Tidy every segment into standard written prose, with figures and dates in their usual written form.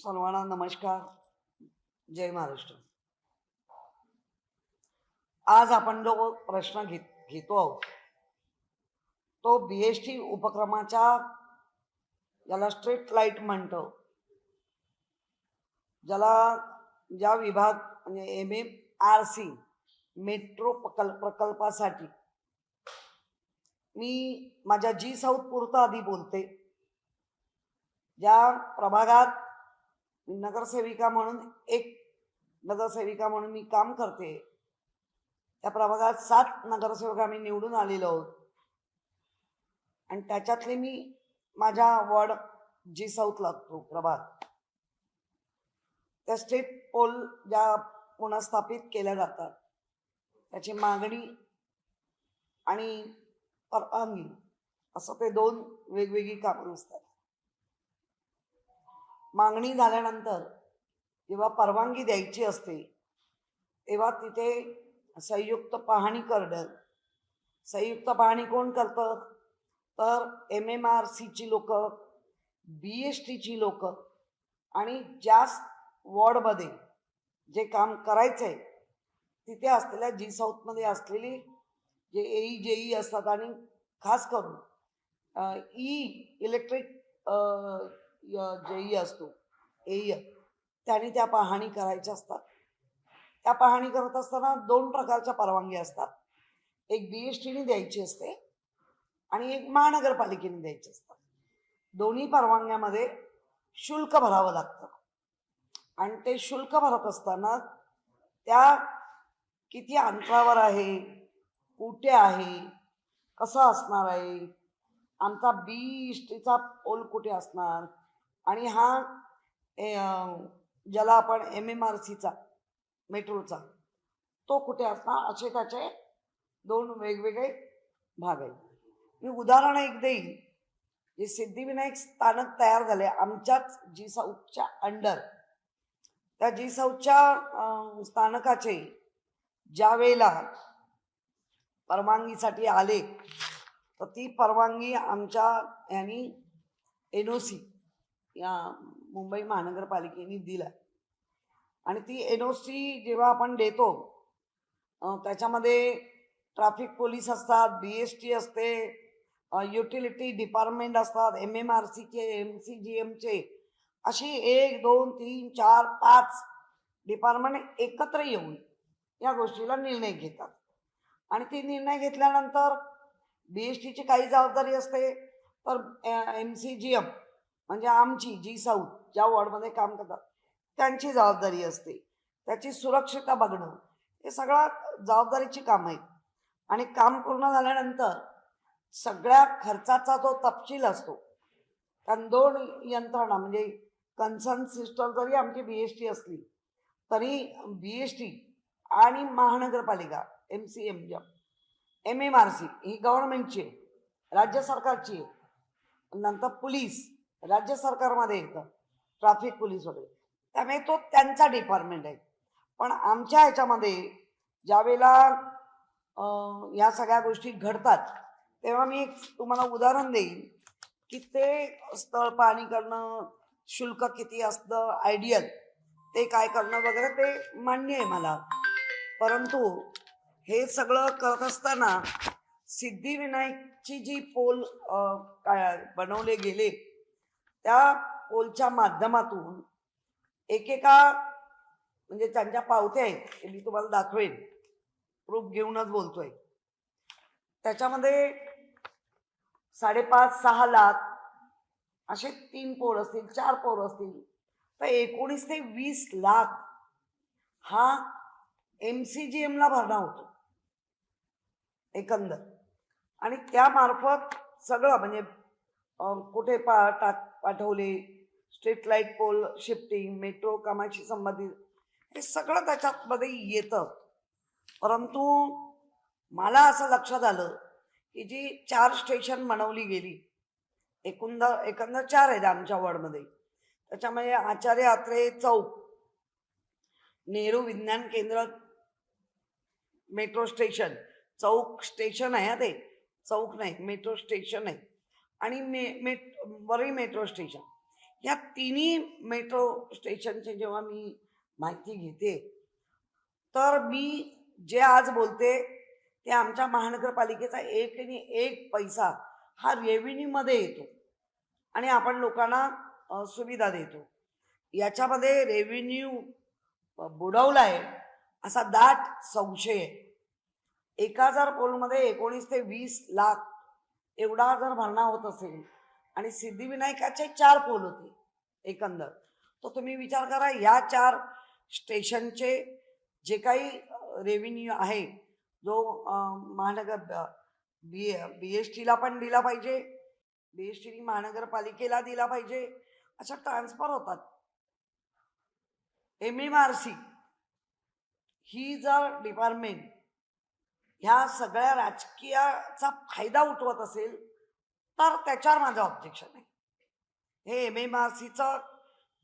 सर्वांना नमस्कार. जय महाराष्ट्र. आज आपण जो प्रश्न घेतो आहोत तो BST उपक्रमाच्या, ज्याला स्ट्रीट लाईट म्हणतो, ज्याला ज्या विभाग म्हणजे MMRC मेट्रो प्रकल्पासाठी मी माझ्या जी साऊथ पुरता आधी बोलते. ज्या प्रभागात नगरसेविका म्हणून मी काम करते, त्या प्रभागात 7 नगरसेवक आम्ही निवडून आलेलो आहोत. आणि त्याच्यातले मी माझ्या वॉर्ड जी साऊथ लागतो प्रभाग, त्या स्ट्रीट पोल ज्या पुनर्स्थापित केल्या जातात त्याची मागणी आणि परवानगी असं ते 2 वेगवेगळी कामं असतात. मागणी झाल्यानंतर जेव्हा परवानगी द्यायची असते तेव्हा तिथे संयुक्त पाहणी करणं. संयुक्त पाहणी कोण करतं? तर MMRCची लोक, BSTची लोक आणि ज्या वॉर्डमध्ये जे काम करायचंय तिथे असलेल्या जी साऊथमध्ये असलेली जे AE असतात आणि खास करून इलेक्ट्रिक JE असतो AE, त्यांनी त्या पाहणी करायच्या असतात. त्या पाहणी करत असताना 2 प्रकारच्या परवानगी असतात. एक BSTने द्यायची असते आणि एक महानगरपालिकेने द्यायची असतात. दोन्ही परवानग्यामध्ये शुल्क भरावं लागतं. आणि ते शुल्क भरत असताना त्या किती अंतरावर आहे, कुठे आहे, कसं असणार आहे, आमचा BSTचा पोल कुठे असणार, आणि हा ज्याला आपण MMRCचा मेट्रोचा तो कुठे असणार, असे त्याचे 2 वेगवेगळे भाग आहेत. मी उदाहरण एक देईल. जे सिद्धिविनायक स्थानक तयार झाले आमच्याच जी साऊथच्या अंडर, त्या जी साऊथच्या स्थानकाचे ज्या वेळेला परवानगीसाठी आले तर ती परवानगी आमच्या यांनी NOC या मुंबई महानगरपालिकेने दिला. आणि ती NOC जेव्हा आपण देतो त्याच्यामध्ये ट्रॅफिक पोलीस असतात, BST असते, युटिलिटी डिपार्टमेंट असतात, MMRCचे, MCGMचे, अशी 1 2 3 4 5 डिपार्टमेंट एकत्र येऊन या गोष्टीला निर्णय घेतात. आणि ती निर्णय घेतल्यानंतर BSTची काही जबाबदारी असते, तर MCGM म्हणजे आमची जी साऊथ ज्या वॉर्डमध्ये काम करतात त्यांची जबाबदारी असते. त्याची सुरक्षितता बघणं हे सगळं जबाबदारीची काम आहेत. आणि काम पूर्ण झाल्यानंतर सगळ्या खर्चाचा जो तपशील असतो, कारण 2 यंत्रणा म्हणजे कन्सर्न सिस्टम जरी आमची BST असली तरी BST आणि महानगरपालिका MCGM MMRC ही गव्हर्नमेंटची आहे, राज्य सरकारची आहे. नंतर पोलीस राज्य सरकारमध्ये येतं, ट्रॅफिक पोलीस वगैरे, त्यामुळे तो त्यांचा डिपार्टमेंट आहे. पण आमच्या ह्याच्यामध्ये ज्यावेळेला या सगळ्या गोष्टी घडतात तेव्हा मी एक तुम्हाला उदाहरण देईन की ते स्थळ पाहणी करणं, शुल्क किती असतं, आयडियल ते काय करणं वगैरे ते मान्य आहे मला. परंतु हे सगळं करत असताना सिद्धिविनायकची जी पोल बनवले गेले त्या पोलच्या माध्यमातून एकेका म्हणजे त्यांच्या पावत्या आहेत, ते मी तुम्हाला दाखवेन, प्रूफ घेऊनच बोलतोय. त्याच्यामध्ये 5.5-6 लाख असे 3 पोल असतील, 4 पोल असतील, तर 19 ते 20 लाख हा MCGMला भरणा होतो एकंदर. आणि त्यामार्फत सगळं म्हणजे कुठे पाठवले, street light pole shifting, metro कामाशी संबंधित हे सगळं त्याच्यामध्ये येतं. परंतु मला असं लक्षात आलं की जी 4 स्टेशन बनवली गेली, एकंदर 4 आहेत आमच्या वॉर्डमध्ये. त्याच्यामध्ये आचार्य आत्रे चौक, नेहरू विज्ञान केंद्र मेट्रो स्टेशन, चौक स्टेशन आहे, ते चौक नाही मेट्रो स्टेशन आहे, आणि वरळी मेट्रो स्टेशन, या तिन्ही मेट्रो स्टेशनचे जेव्हा मी माहिती घेते तर मी जे आज बोलते ते आमच्या महानगरपालिकेचा एक आणि एक पैसा हा रेव्हेन्यूमध्ये येतो आणि आपण लोकांना सुविधा देतो. याच्यामध्ये रेव्हेन्यू बुडवलाय असा दाट संशय आहे. एका जर पोलमध्ये 19 ते 20 लाख एवढा जर भरणा होत असेल आणि सिद्धिविनायकाचे 4 पोल होते एकंदर, तर तुम्ही विचार करा या 4 स्टेशनचे जे काही रेव्हेन्यू आहे जो महानगर BSTला पण दिला पाहिजे, BST महानगरपालिकेला दिला पाहिजे, अशा ट्रान्सफर होतात. MMRC ही जर डिपार्टमेंट ह्या सगळ्या राजकीयाचा फायदा उठवत असेल तर त्याच्यावर माझं ऑब्जेक्शन आहे. हे MMRCचं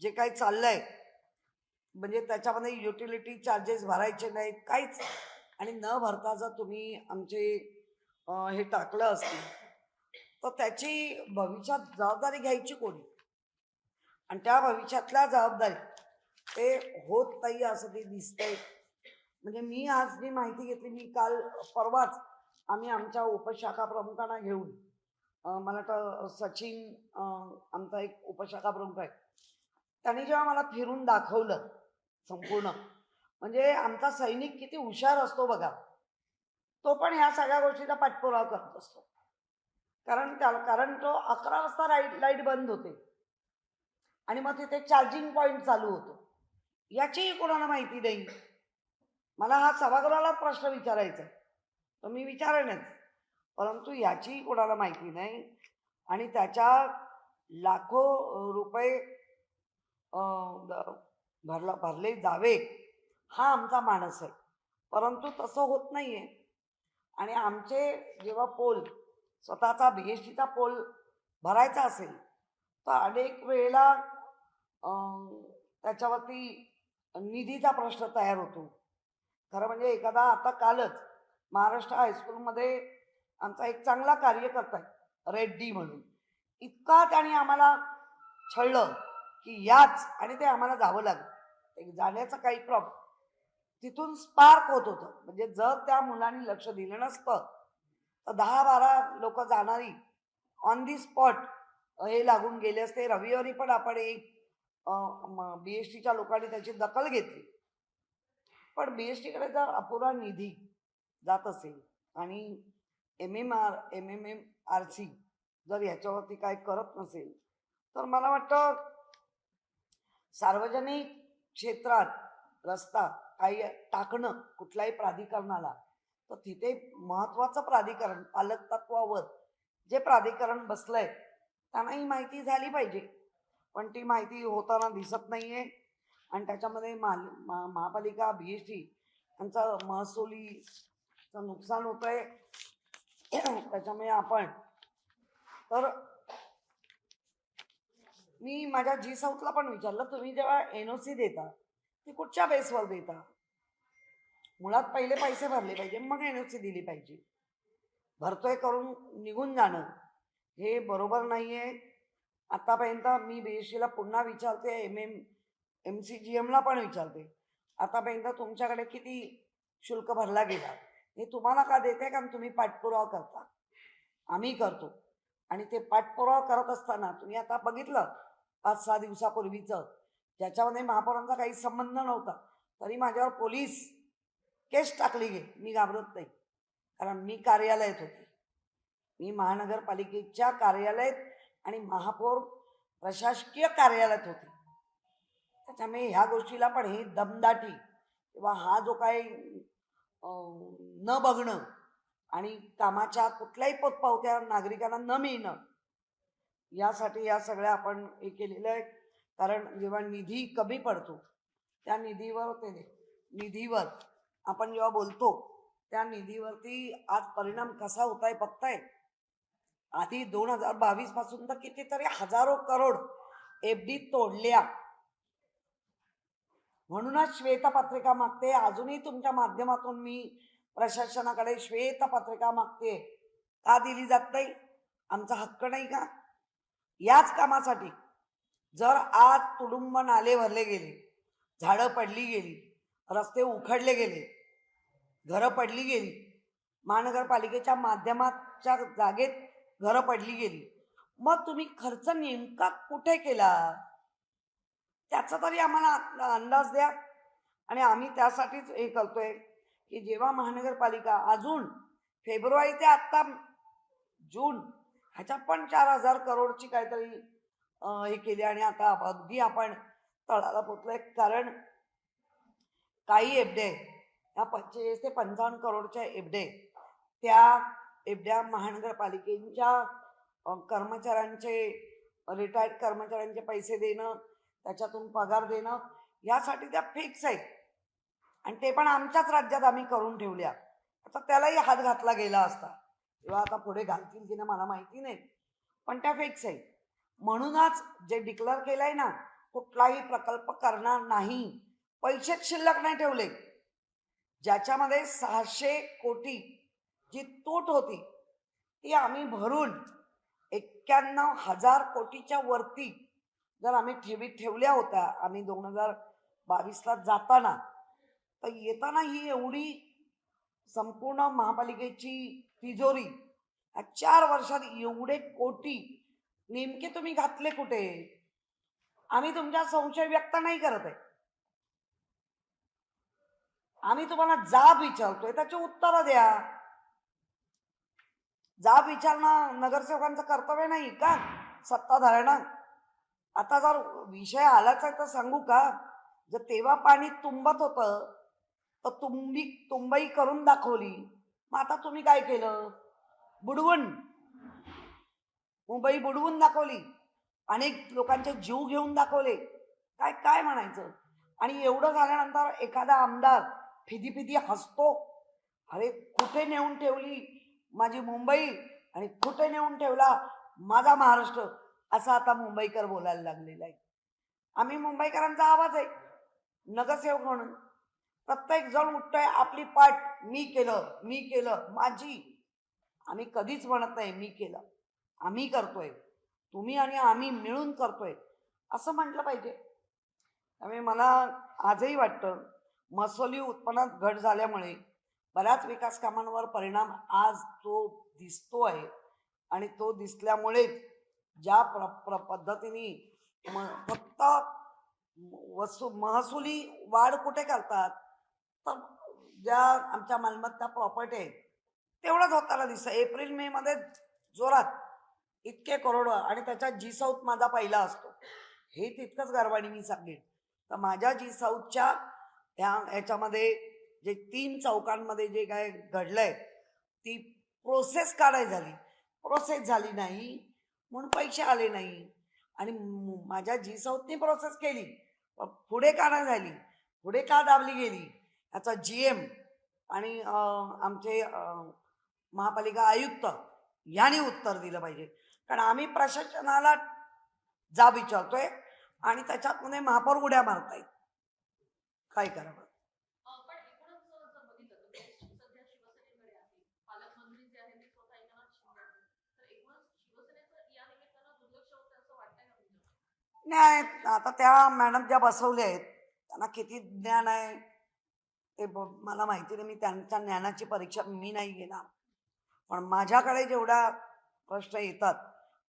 जे काही चाललंय म्हणजे त्याच्यामध्ये युटिलिटी चार्जेस भरायचे नाहीत काहीच, आणि न भरता जर तुम्ही आमचे हे टाकलं असतील तर त्याची भविष्यात जबाबदारी घ्यायची कोणी, आणि त्या भविष्यातल्या जबाबदारी ते होत नाही असं ते दिसतंय. म्हणजे मी आज जी माहिती घेतली, मी काल परवाच आम्ही आमच्या उपशाखा प्रमुखांना घेऊन मला वाटतं सचिन आमचा एक उपशाखा प्रमुख आहे, त्यांनी जेव्हा मला फिरून दाखवलं संपूर्ण, म्हणजे आमचा सैनिक किती हुशार असतो बघा, तो पण ह्या सगळ्या गोष्टीचा पाठपुरावा करत असतो. कारण तो 11 वाजता लाईट बंद होते आणि मग तिथे चार्जिंग पॉईंट चालू होतो, याचीही कोणाला माहिती नाही. मला हा सभागृहाला प्रश्न विचारायचा आहे तर मी विचारेनच, परंतु याचीही कोणाला माहिती नाही. आणि त्याच्या लाखो रुपये भरले जावे हा आमचा मानस आहे, परंतु तसं होत नाहीये. आणि आमचे जेव्हा पोल स्वतःचा BSTचा पोल भरायचा असेल तर अनेक वेळेला त्याच्यावरती निधीचा प्रश्न तयार होतो. खरं म्हणजे एखादा आता कालच महाराष्ट्र हायस्कूलमध्ये आमचा एक चांगला कार्यकर्ता आहे रेड्डी म्हणून, इतका त्याने आम्हाला छळलं की याच, आणि ते आम्हाला जावं लागलं. जाण्याचं काही प्रॉब्लेम तिथून स्पार्क होत होतं. म्हणजे जर त्या मुलांनी लक्ष दिलं नसतं तर 10-12 लोक जाणारी ऑन दी स्पॉट हे लागून गेले असते. रविवारी पण आपण एक BSTच्या लोकांनी त्याची दखल घेतली, पण BSTकडे जर अपुरा निधी जात असेल आणि MMRC जर याच्यावरती काय करत नसेल तर मला वाटतं सार्वजनिक क्षेत्रात रस्ता काही टाकणं कुठल्याही प्राधिकरणाला, तर तिथे महत्त्वाचं प्राधिकरण पालक तत्वावर जे प्राधिकरण बसलंय त्यांना ही माहिती झाली पाहिजे, पण ती माहिती होताना दिसत नाहीये. आणि त्याच्यामध्ये महापालिका BST यांचं महसुलीचं नुकसान होत आहे. त्याच्यामुळे आपण तर मी माझ्या G-Southला पण विचारलं, तुम्ही जेव्हा NOC देता ती कुठच्या बेसवर देता? मुळात पहिले पैसे भरले पाहिजे मग NOC दिली पाहिजे. भरतोय करून निघून जाणं हे बरोबर नाहीये. आतापर्यंत मी BSTला पुन्हा विचारते, MCGMला पण विचारते, आतापर्यंत तुमच्याकडे किती शुल्क भरला गेला हे तुम्हाला का देते? कारण तुम्ही पाठपुरावा करता, आम्ही करतो. आणि ते पाठपुरावा करत असताना तुम्ही आता बघितलं 5-6 दिवसापूर्वीचं, ज्याच्यामध्ये महापौरांचा काही संबंध नव्हता तरी माझ्यावर पोलीस केस टाकली गेली. मी घाबरत नाही, कारण मी कार्यालयात होते, मी महानगरपालिकेच्या कार्यालयात आणि महापौर प्रशासकीय कार्यालयात होते. त्याच्यामुळे ह्या गोष्टीला पण हे दमदाटी किंवा हा जो काही न बघणं आणि कामाच्या कुठल्याही पोचपावत्या नागरिकांना न मिळणं, यासाठी या सगळ्या आपण हे केलेलं आहे. कारण जेव्हा निधी कमी पडतो त्या निधीवर आपण जेव्हा बोलतो त्या निधीवरती आज परिणाम कसा होत आहे बघताय. आधी 2022 पासून तर कितीतरी हजारो करोड FD तोडल्या. म्हणूनच श्वेतपत्रिका मागते. अजूनही तुमच्या माध्यमातून मी प्रशासनाकडे श्वेतपत्रिका मागते. का दिली जात नाही? आमचा हक्क नाही का? याच कामासाठी जर आज तुडुंब नाले भरले गेले, झाडं पडली गेली, रस्ते उखडले गेले, घरं पडली गेली, महानगरपालिकेच्या माध्यमाच्या जागेत घरं पडली गेली, मग तुम्ही खर्च नेमका कुठे केला त्याचा तरी आम्हाला अंदाज द्या. आणि आम्ही त्यासाठीच हे करतोय की जेव्हा महानगरपालिका अजून फेब्रुवारी ते आत्ता जून ह्याच्यात पण 4,000 करोडची काहीतरी हे केली आणि आता अगदी आपण तळाला पोचलोय. कारण काही एफडे ह्या 45 ते 55 करोडच्या एफडे त्या एफड्या महानगरपालिकेच्या कर्मचाऱ्यांचे रिटायर्ड कर्मचाऱ्यांचे पैसे देणं, त्याच्यातून पगार देणं, यासाठी त्या फिक्स आहेत आणि ते पण आमच्याच राज्यात आम्ही करून ठेवल्या. आता त्यालाही हात घातला गेला असता, तेव्हा आता पुढे घालतील की ना मला माहिती नाही, पण त्या फिक्स आहेत. म्हणूनच जे डिक्लेअर केलंय ना, कुठलाही प्रकल्प करणार नाही, पैसेच शिल्लक नाही ठेवले. ज्याच्यामध्ये 600 कोटी जी तूट होती ती आम्ही भरून 91,000 कोटीच्या वरती जर आम्ही ठेवल्या होत्या आम्ही 2022ला जाताना, तर येताना ही एवढी संपूर्ण महापालिकेची तिजोरी 4 वर्षात एवढे कोटी नेमके तुम्ही घातले कुठे? आम्ही तुमचा संशय व्यक्त नाही करत आहे, आम्ही तुम्हाला जाब विचारतोय, त्याची उत्तरं द्या. जाब विचारणं नगरसेवकांचं कर्तव्य नाही का सत्ताधाऱ्यांना? आता जर विषय आलाच आहे तर सांगू का, जर तेव्हा पाणी तुंबत होतं तर तुंबई करून दाखवली. मग आता तुम्ही काय केलं? बुडवून मुंबई बुडवून दाखवली, अनेक लोकांचे जीव घेऊन दाखवले. काय काय म्हणायचं? आणि एवढं झाल्यानंतर एखादा आमदार फिदी हसतो, अरे कुठे नेऊन ठेवली माझी मुंबई आणि कुठे नेऊन ठेवला माझा महाराष्ट्र, असं आता मुंबईकर बोलायला लागलेला आहे. आम्ही मुंबईकरांचा आवाज आहे नगरसेवक म्हणून. प्रत्येक जण उठतोय आपली पाठ, मी केलं माझी. आम्ही कधीच म्हणत नाही मी केलं, आम्ही करतोय, तुम्ही आणि आम्ही मिळून करतोय असं म्हटलं पाहिजे. त्यामुळे मला आजही वाटतं महसुली उत्पन्नात घट झाल्यामुळे बऱ्याच विकास कामांवर परिणाम आज तो दिसतो आहे. आणि तो दिसल्यामुळे ज्या पद्धतीने फक्त महसुली वाढ कुठे करतात, तर ज्या आमच्या मालमत्ता प्रॉपर्टी आहे तेवढंच होताना दिसतं. एप्रिल मे मध्ये जोरात इतके करोड, आणि त्याच्यात जी साऊथ माझा पहिला असतो, हे तितकंच गर्वाणी मी सांगेन. तर माझ्या जी साऊथच्या ह्याच्यामध्ये जे 3 चौकांमध्ये जे काय घडलंय ती प्रोसेस झाली नाही म्हणून पैसे आले नाही. आणि माझ्या जी साऊथने प्रोसेस केली, पुढे का नाही झाली, पुढे का दाबली गेली, याचा GM आणि आमचे महापालिका आयुक्त यांनी उत्तर दिलं पाहिजे. कारण आम्ही प्रशासनाला जाब विचारतोय आणि त्याच्यात महापौर उड्या मारतायत. काय करावं? नाही, आता त्या मॅडम ज्या बसवल्या आहेत त्यांना किती ज्ञान आहे ते मला माहिती नाही. मी त्यांच्या ज्ञानाची परीक्षा मी नाही घेणार, पण माझ्याकडे जेवढा प्रश्न येतात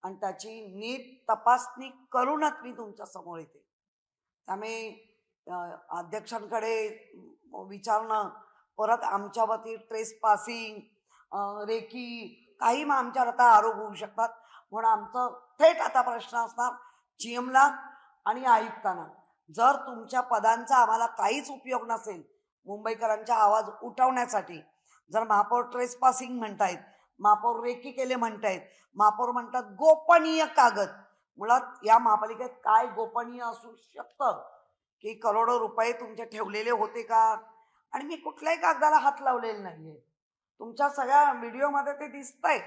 आणि त्याची नीट तपासणी करूनच मी तुमच्या समोर येते. त्यामुळे अध्यक्षांकडे विचारणं, परत आमच्या वती ट्रेस पासिंग, रेकी, काही मग आमच्यावर आता आरोप होऊ शकतात. म्हणून आमचं थेट आता प्रश्न असणार GMला आणि आयुक्तांना, जर तुमच्या पदांचा आम्हाला काहीच उपयोग नसेल मुंबईकरांचा आवाज उठवण्यासाठी, जर महापौर ट्रेस पासिंग म्हणतायत, महापौर रेकी केले म्हणतायत, महापौर म्हणतात गोपनीय कागद, मुळात या महापालिकेत काय गोपनीय असू शकतं की करोडो रुपये तुमचे ठेवलेले होते का? आणि मी कुठल्याही कागदाला हात लावलेला नाहीये. तुमच्या सगळ्या व्हिडिओमध्ये ते दिसतंय,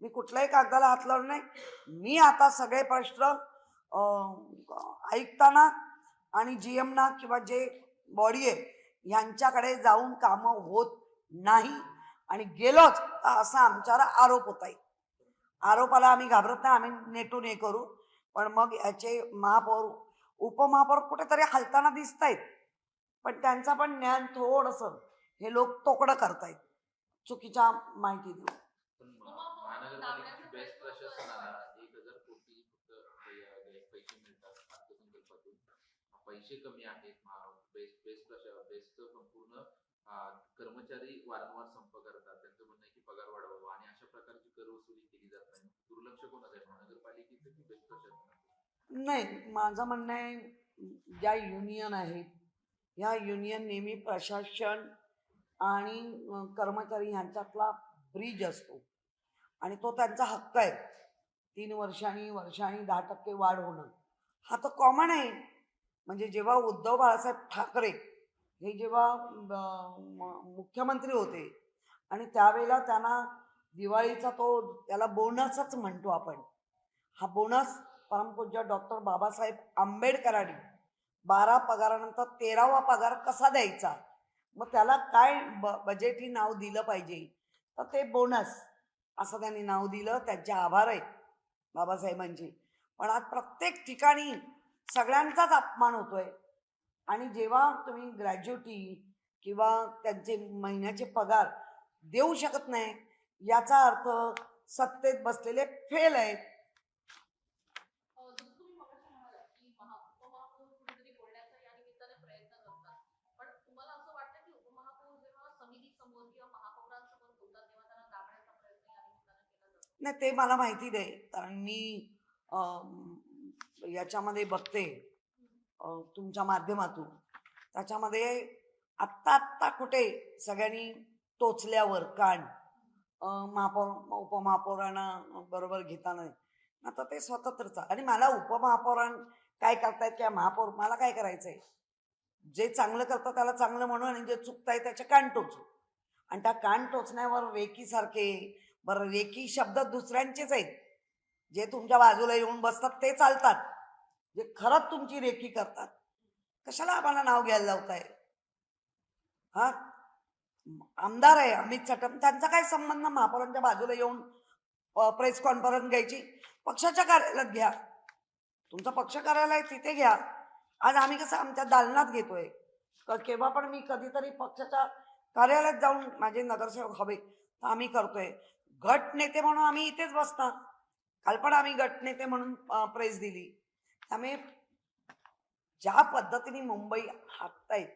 मी कुठल्याही कागदाला हात लावला नाही. मी आता सगळे प्रश्न आयुक्तांना आणि GMना किंवा जे बॉडी आहे यांच्याकडे जाऊन कामं होत नाही, आणि गेलोच तर असा आमच्यावर आरोप होत आहे. आरोपाला आम्ही घाबरत नाही, आम्ही नेटून हे करू. पण मग याचे महापौर उपमहापौर कुठेतरी हलताना दिसत आहेत, पण त्यांचा पण ज्ञान थोडंसं हे लोक तोकडं करतायत चुकीच्या माहिती देऊन. महानगरपालिकेची बेस्ट प्रशासनाला 1,000 कोटी फक्त पैसे मिळतात अर्थसंकल्पातून. पैसे कमी आहेत. बेस्टचं संपूर्ण कर्मचारी वारंवार संप करतात. त्यांचं म्हणणं आहे की पगार वाढवावा आणि अशा प्रकारची कर वसुली केली जात नाही. दुर्लक्ष कोणाचं आहे, महानगरपालिकेचं की बेस्ट प्रशासनाचं? नाही, माझं म्हणणं आहे ज्या युनियन आहेत ह्या युनियन नेहमी प्रशासन आणि कर्मचारी ह्यांच्यातला ब्रिज असतो आणि तो त्यांचा हक्क आहे. 3 वर्षांनी 10% वाढ होणं हा तर कॉमन आहे. म्हणजे जेव्हा उद्धव बाळासाहेब ठाकरे हे जेव्हा मुख्यमंत्री होते आणि त्यावेळेला त्यांना दिवाळीचा त्याला बोनसच म्हणतो आपण, हा बोनस परमपूज्य डॉक्टर बाबासाहेब आंबेडकरांनी 12 पगारानंतर 13वा पगार कसा द्यायचा, मग त्याला काय बजेटही नाव दिलं पाहिजे, तर ते बोनस असं त्यांनी नाव दिलं. त्यांचे आभार आहेत बाबासाहेबांचे. पण आज प्रत्येक ठिकाणी सगळ्यांचाच अपमान होतोय. आणि जेव्हा तुम्ही ग्रॅज्युटी किंवा त्यांचे महिन्याचे पगार देऊ शकत नाही, याचा अर्थ सत्तेत बसलेले फेल आहेत. नाही, ते मला माहिती नाही, कारण मी याच्यामध्ये बघते तुमच्या माध्यमातून. त्याच्यामध्ये आत्ता कुठे सगळ्यांनी टोचल्यावर कान महापौर उपमहापौरांना बरोबर घेता नाही, आता ते स्वतंत्रचा. आणि मला उपमहापौरां काय करतायत किंवा महापौर मला काय करायचंय, जे चांगलं करतं त्याला चांगलं म्हणून आणि जे चुकताय त्याचे कान टोचू. आणि त्या कान टोचण्यावर रेकीसारखे, बरं रेकी शब्द दुसऱ्यांचेच आहेत, जे तुमच्या बाजूला येऊन बसतात ते चालतात, जे खरंच तुमची रेकी करतात कशाला आम्हाला नाव घ्यायला लावताय. हा आमदार आहे अमित चटम, त्यांचा काय संबंध महापौरांच्या बाजूला येऊन प्रेस कॉन्फरन्स घ्यायची? पक्षाच्या कार्यालयात घ्या, तुमचा पक्ष कार्यालय तिथे घ्या. आज आम्ही कसं आमच्या दालनात घेतोय, केव्हा पण मी कधीतरी पक्षाच्या कार्यालयात जाऊन माझे नगरसेवक हवे तर आम्ही करतोय. गट नेते म्हणून आम्ही इथेच बसतात. काल पण आम्ही गट नेते म्हणून प्रेस दिली. त्यामुळे ज्या पद्धतीने मुंबई हाकतायत,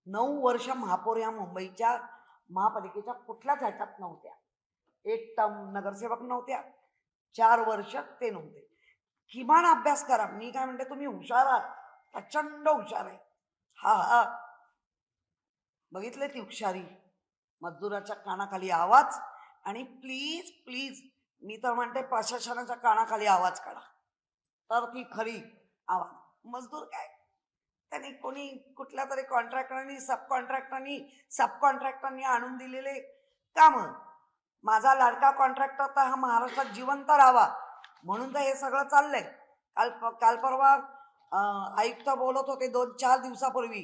9 वर्ष महापौर या मुंबईच्या महापालिकेच्या कुठल्याच ह्याच्यात नव्हत्या. एक टर्म नगरसेवक नव्हत्या, 4 वर्ष ते नव्हते. किमान अभ्यास करा. मी काय म्हणते, तुम्ही हुशार आहात, प्रचंड हुशार आहे. हा बघितले ती हुशारी, मजदुराच्या कानाखाली आवाज. आणि प्लीज प्लीज मी तर म्हणते प्रशासनाच्या कानाखाली आवाज काढा, तर ती खरी आवाज. मजदूर काय, त्यांनी कोणी कुठल्या तरी कॉन्ट्रॅक्टरनी सबकॉन्ट्रॅक्टरनी आणून दिलेले काम. माझा लाडका कॉन्ट्रॅक्टर तर हा महाराष्ट्रात जिवंत राहावा म्हणून तर हे सगळं चाललंय. काल परवा आयुक्त बोलत होते 2-4 दिवसापूर्वी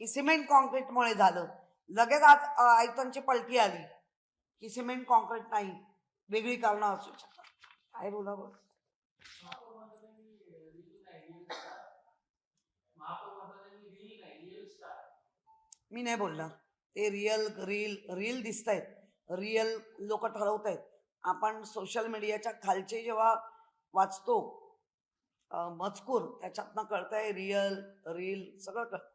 की सिमेंट कॉन्क्रीटमुळे झालं. लगेच आज आयुक्तांची पलटी आली की सिमेंट कॉन्क्रीट नाही, वेगळी कारणं असू शकतात. काय बोलावं. मी नाही बोलणार. ते रील दिसत आहेत, रिअल लोक ठरवत आहेत. आपण सोशल मीडियाच्या खालचे जेव्हा वाचतो मजकूर, त्याच्यातनं कळतंय रील सगळं कळतं.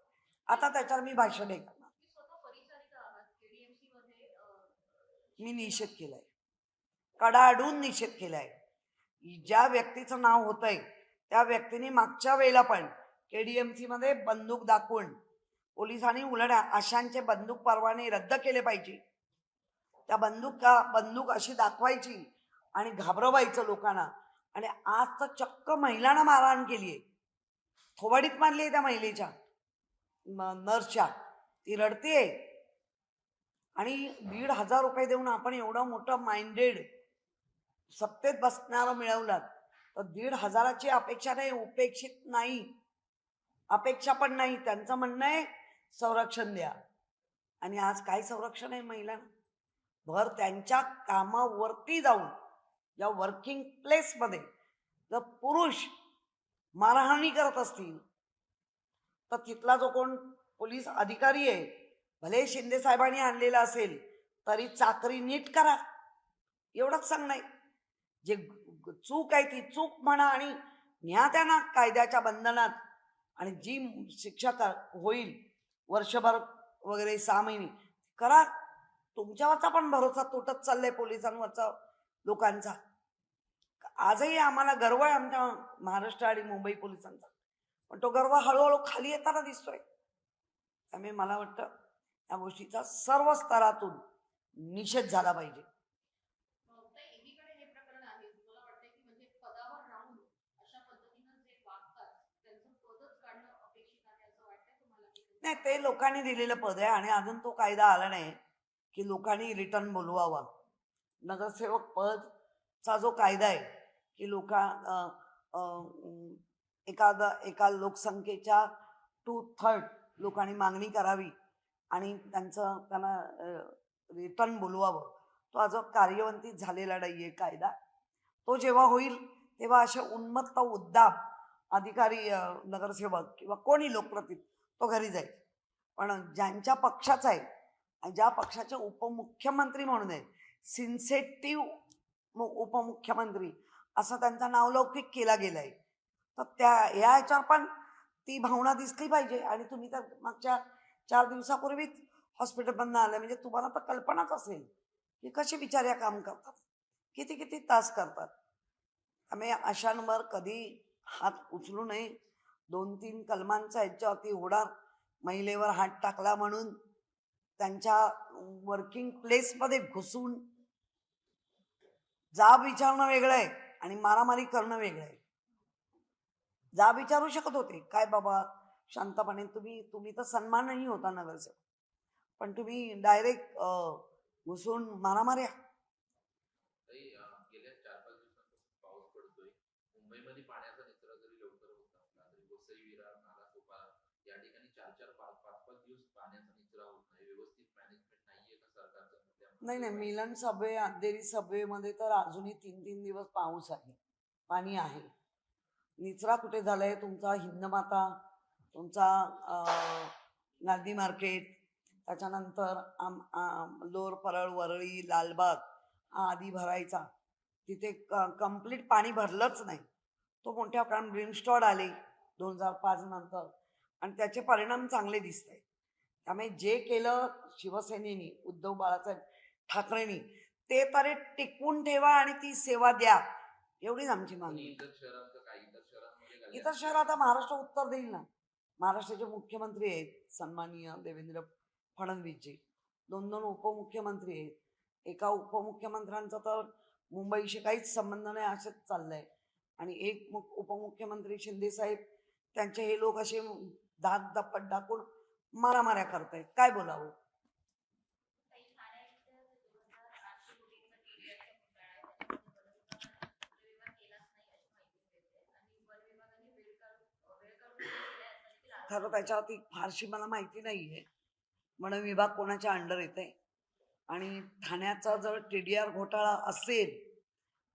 आता त्याच्यावर मी भाषण नाही करणार. मी निषेध केलाय, कडाडून निषेध केलाय. ज्या व्यक्तीचं नाव होतंय त्या व्यक्तीने मागच्या वेळेला पण KDMC मध्ये बंदूक दाखवून पोलिसांनी उलट आशांचे बंदूक परवाने रद्द केले पाहिजे. त्या बंदूक अशी दाखवायची आणि घाबरवायचं लोकांना. आणि आज तर चक्क महिलांना मारहाण केलीये, थोबाडीत मारली आहे त्या महिलेच्या, नर्सच्या. ती रडतेय आणि 1,500 रुपये देऊन आपण एवढं मोठं माइंडेड सत्तेत बसणारं मिळवलात तर 1,500ची अपेक्षा नाही, उपेक्षित नाही, अपेक्षा पण नाही. त्यांचं म्हणणं आहे संरक्षण द्या. आणि आज काय संरक्षण आहे महिलांना? भर त्यांच्या कामावरती जाऊन, या वर्किंग प्लेसमध्ये जर पुरुष मारहाणी करत असतील तर तिथला जो कोण पोलीस अधिकारी आहे, भले शिंदे साहेबांनी आणलेला असेल तरी चाकरी नीट करा, एवढंच सांगणं आहे. जे चूक आहे ती चूक म्हणा आणि न्या त्यांना कायद्याच्या बंधनात, आणि जी शिक्षा होईल वर्षभर वगैरे 6 महिने करा. तुमच्यावरचा पण भरोसा तुटत चाललाय पोलिसांवरचा लोकांचा. आजही आम्हाला गर्व आहे आमच्या महाराष्ट्र आणि मुंबई पोलिसांचा, पण तो गर्व हळूहळू खाली येताना दिसतोय. त्यामुळे मला वाटतं या गोष्टीचा सर्व स्तरातून निषेध झाला पाहिजे. एकीकडे हे प्रकरण आहे, मला वाटतं की म्हणजे पदावर राहून अशा पद्धतीनं जे वागतात त्यांचं पदच काढणं अपेक्षित आहे असं वाटतंय तुम्हाला? नाही, ते लोकांनी दिलेलं पद आहे आणि अजून तो कायदा आला नाही की लोकांनी रिटर्न बोलवावा. नगरसेवक पदचा जो कायदा आहे की एका लोकसंख्येच्या 2/3 लोकांनी मागणी करावी आणि त्यांना रिटर्न बोलवावं, तो अजून कार्यवंतीत झालेला नाहीये कायदा. तो जेव्हा होईल तेव्हा असे उन्मत्त उद्दाम अधिकारी, नगरसेवक किंवा कोणी लोकप्रतिनिधी तो घरी जाईल. पण ज्यांच्या पक्षाचा आहे आणि ज्या पक्षाचे उपमुख्यमंत्री म्हणून आहे, सिन्सेटिव्ह उपमुख्यमंत्री असं त्यांचा नावलौकिक केला गेलाय, तर या ह्याच्यावर पण ती भावना दिसली पाहिजे. आणि तुम्ही तर मागच्या 4 दिवसापूर्वीच हॉस्पिटलमधनं आलं, म्हणजे तुम्हाला तर कल्पनाच असेल की कसे बिचाऱ्या काम करतात, किती किती तास करतात. त्यामुळे अशांवर कधी हात उचलू नये. 2-3 कलमांचा याच्यावरती होणार, महिलेवर हात टाकला म्हणून त्यांच्या वर्किंग प्लेसमध्ये घुसून जाब विचारणं वेगळं आहे आणि मारामारी करणं वेगळं आहे. जाब विचारू शकत होते, काय बाबा शांतपणे, तुम्ही तर सन्मानही होता नगरसेवक, पण तुम्ही डायरेक्ट घुसून मारामाऱ्या. गेल्या 4-5 दिवसांपासून पाऊस पडतोय. मुंबईमध्ये पाण्याचा निचरा जरी लवकर होत नसला तरी वसई, विरार, नाला सोपारा या ठिकाणी 4-4, 5-5 दिवस पाण्याचा निचरा होत नाही. व्यवस्थित मॅनेजमेंट नाहीये का सरकारचं? नाही, मिलन सभे, अंधेरी सभेमध्ये तर अजूनही 3-3 दिवस पाऊस आहे, पाणी आहे. निचरा कुठे झालाय? तुमचा हिंदमाता, तुमचा गांधी मार्केट, त्याच्यानंतर लोअर परळ, वरळी, लालबाग हा आधी भरायचा, तिथे कंप्लीट पाणी भरलंच नाही. तो मोठ्या प्रमाणात ब्रिमस्टॉड आले 2005 नंतर आणि त्याचे परिणाम चांगले दिसत आहेत. त्यामुळे जे केलं शिवसेनेनी, उद्धव बाळासाहेब ठाकरेंनी, ते तरी टिकवून ठेवा आणि ती सेवा द्या, एवढीच आमची मागणी. इतर शहर आता महाराष्ट्र उत्तर देईल ना. महाराष्ट्राचे मुख्यमंत्री आहेत सन्माननीय देवेंद्र फडणवीसजी, 2 उपमुख्यमंत्री आहेत. एका उपमुख्यमंत्र्यांचा तर मुंबईशी काहीच संबंध नाही असंच चाललंय, आणि एक उपमुख्यमंत्री शिंदे साहेब, त्यांचे हे लोक असे धाक दप्पट दाखवून मारामाऱ्या करतायत, काय बोलावं. खरं त्याच्यावरती फारशी मला माहिती नाहीये, वन विभाग कोणाच्या अंडर येते. आणि ठाण्याचा जर TDR घोटाळा असेल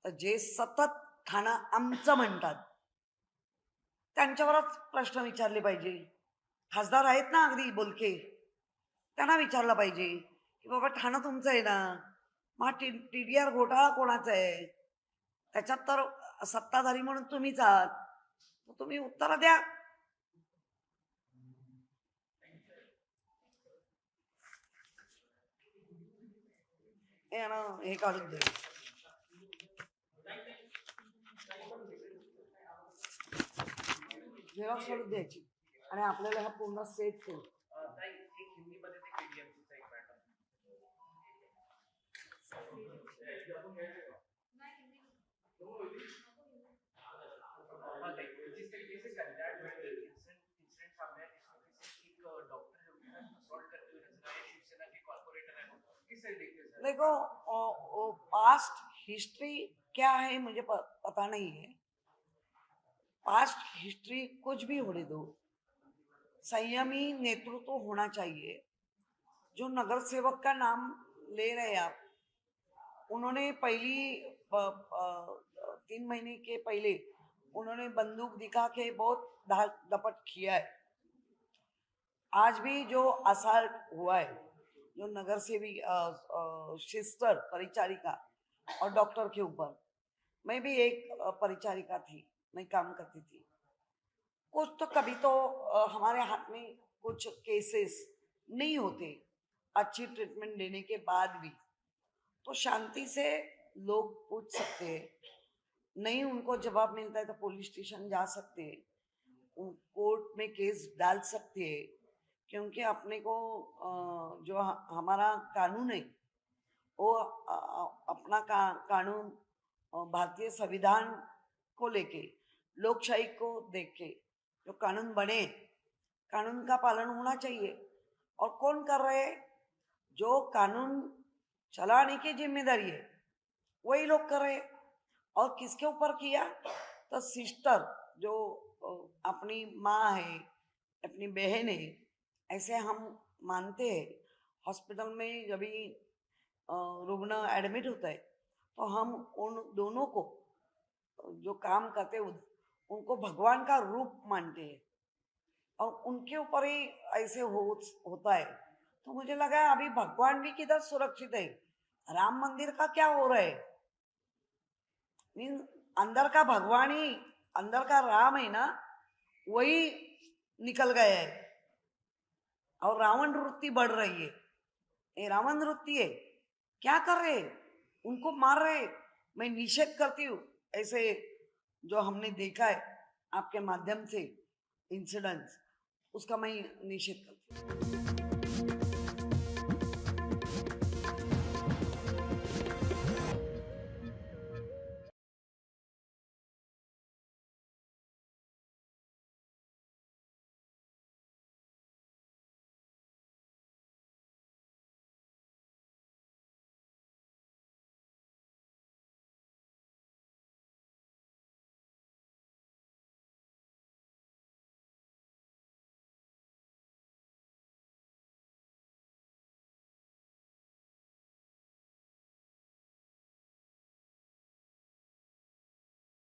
तर जे सतत ठाणं आमचं म्हणतात त्यांच्यावरच प्रश्न विचारले पाहिजे. खासदार आहेत ना अगदी बोलके, त्यांना विचारलं पाहिजे की बाबा ठाणं तुमचं आहे ना, मग TDR घोटाळा कोणाचा आहे? त्याच्यात तर सत्ताधारी म्हणून तुम्हीच आहात, तुम्ही उत्तर द्या. हे काढून दे, झेरॉक्स काढून द्यायची आणि आपल्याला हा पूर्ण सेट करू. देखो, पास्ट हिस्ट्री क्या है मुझे पता नहीं है. पास्ट हिस्ट्री कुछ भी होने दो, संयमी नेतृत्व होना चाहिए. जो नगरसेवक का नाम ले रहे हैं आप, उन्होंने पहली 3 महीने के पहले उन्होंने बंदूक दिखा के बहुत धाक दपट किया है। आज भी जो असल्ट हुआ है, जो नगर सेवी सिस्टर परिचारिका और डॉक्टर के ऊपर, मैं भी एक परिचारिका थी, मैं काम करती थी। कुछ तो कभी तो हमारे हाथ में कुछ केसेस नहीं होते अच्छी ट्रीटमेंट देने के बाद भी, तो शांति से लोग पूछ सकते हैं, नहीं उनको जवाब मिलता है तो पुलिस स्टेशन जा सकते हैं, कोर्ट में केस डाल सकते हैं, क्योंकि अपने को जो हमारा कानून है वो अपना कानून भारतीय संविधान को लेके, लोकशाही को देख के जो कानून बने, कानून का पालन होना चाहिए। और कौन कर रहे हैं? जो कानून चलाने की जिम्मेदारी है वही लोग कर रहे हैं। और किसके ऊपर किया? तो सिस्टर जो अपनी माँ है, अपनी बहन है, ऐसे हम मानते हैं। हॉस्पिटल में जब भी रुग्ण एडमिट होता है तो हम उन दोनों को जो काम करते हैं उनको भगवान का रूप मानते हैं, और उनके ऊपर ही ऐसे होता है। तो मुझे लगा अभी भगवान भी किधर सुरक्षित है, राम मंदिर का क्या हो रहा है? मीन अंदर का भगवान ही, अंदर का राम है ना, वही निकल गया है और रावण वृत्ति बढ़ रही है। ये रावण वृत्ति है, क्या कर रहे? उनको मार रहे। मैं निषेध करती हूँ ऐसे जो हमने देखा है आपके माध्यम से इंसिडेंट्स, उसका मैं निषेध करती हूँ।